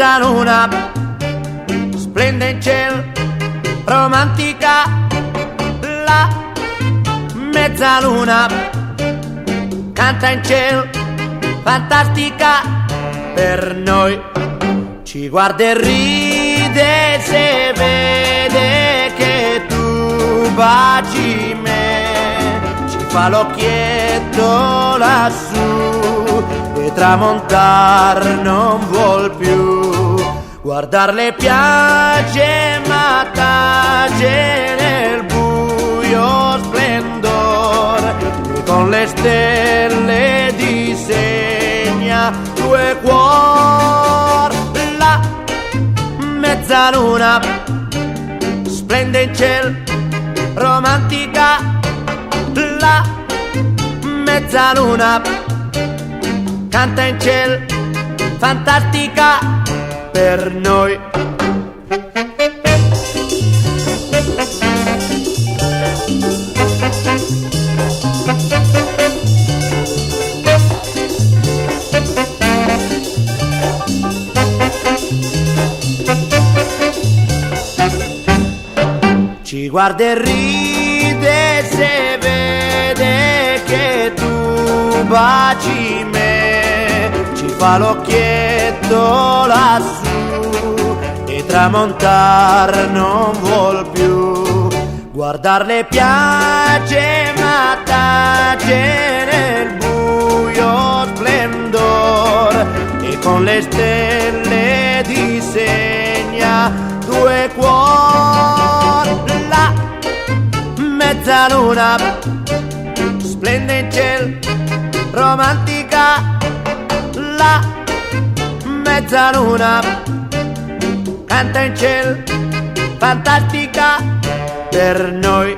mezzaluna splende in cielo, romantica la mezzaluna, canta in cielo, fantastica per noi, ci guarda e ride se vede che tu baci me, ci fa l'occhietto lassù e tramontar non vuol più, guardarle piace ma tace nel buio splendor e con le stelle disegna due cuor. La mezzaluna splende in cielo, romantica la mezzaluna, canta in cielo, fantastica per noi. Ci guarda e ride se vede che tu baci me, ci fa l'occhietto lassù e tramontar non vuol più, guardarle piace ma tace nel buio splendor e con le stelle disegna due cuor. La mezzaluna splende in cielo, romantica la mezzaluna, canta in cielo, fantastica per noi.